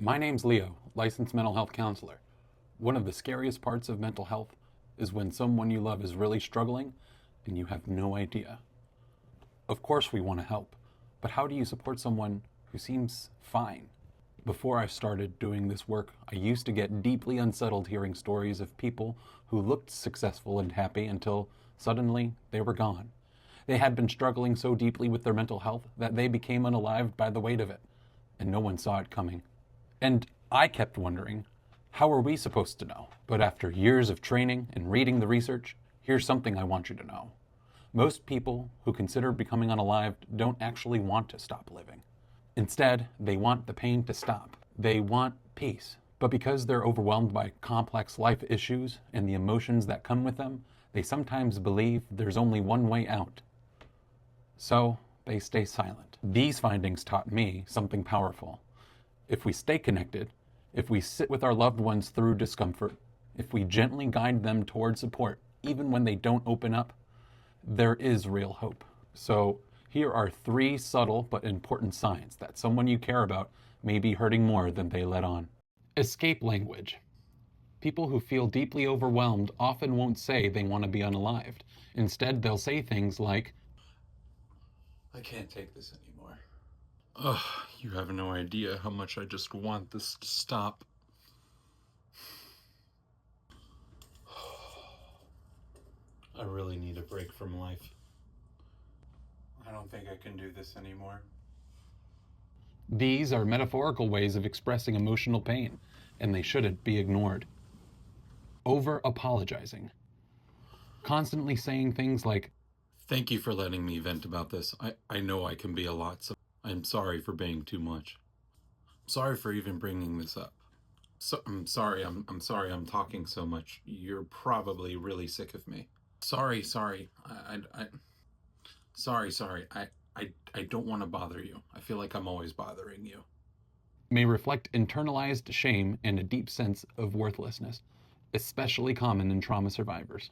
My name's Leo, licensed mental health counselor. One of the scariest parts of mental health is when someone you love is really struggling and you have no idea. Of course we want to help, but how do you support someone who seems fine? Before I started doing this work, I used to get deeply unsettled hearing stories of people who looked successful and happy until suddenly they were gone. They had been struggling so deeply with their mental health that they became unalived by the weight of it, and no one saw it coming. And I kept wondering, how are we supposed to know? But after years of training and reading the research, here's something I want you to know. Most people who consider becoming unalived don't actually want to stop living. Instead, they want the pain to stop. They want peace. But because they're overwhelmed by complex life issues and the emotions that come with them, they sometimes believe there's only one way out. So they stay silent. These findings taught me something powerful. If we stay connected, if we sit with our loved ones through discomfort, if we gently guide them toward support, even when they don't open up, there is real hope. So here are 3 subtle but important signs that someone you care about may be hurting more than they let on. Escape language. People who feel deeply overwhelmed often won't say they want to be unalived. Instead, they'll say things like, I can't take this anymore. Ugh, you have no idea how much I just want this to stop. I really need a break from life. I don't think I can do this anymore. These are metaphorical ways of expressing emotional pain, and they shouldn't be ignored. Over-apologizing. Constantly saying things like, Thank you for letting me vent about this. I know I can be a lot, so I'm sorry for being too much. I'm sorry for even bringing this up. I'm sorry I'm talking so much. You're probably really sick of me. Sorry. Sorry. I don't want to bother you. I feel like I'm always bothering you. may reflect internalized shame and a deep sense of worthlessness, especially common in trauma survivors.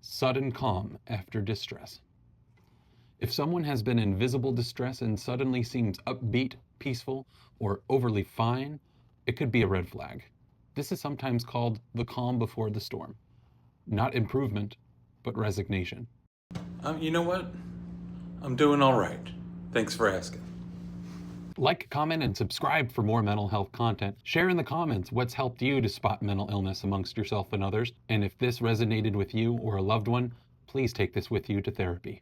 Sudden calm after distress. If someone has been in visible distress and suddenly seems upbeat, peaceful, or overly fine, it could be a red flag. This is sometimes called the calm before the storm. Not improvement, but resignation. You know what? I'm doing all right. Thanks for asking. Like, comment, and subscribe for more mental health content. Share in the comments what's helped you to spot mental illness amongst yourself and others. And if this resonated with you or a loved one, please take this with you to therapy.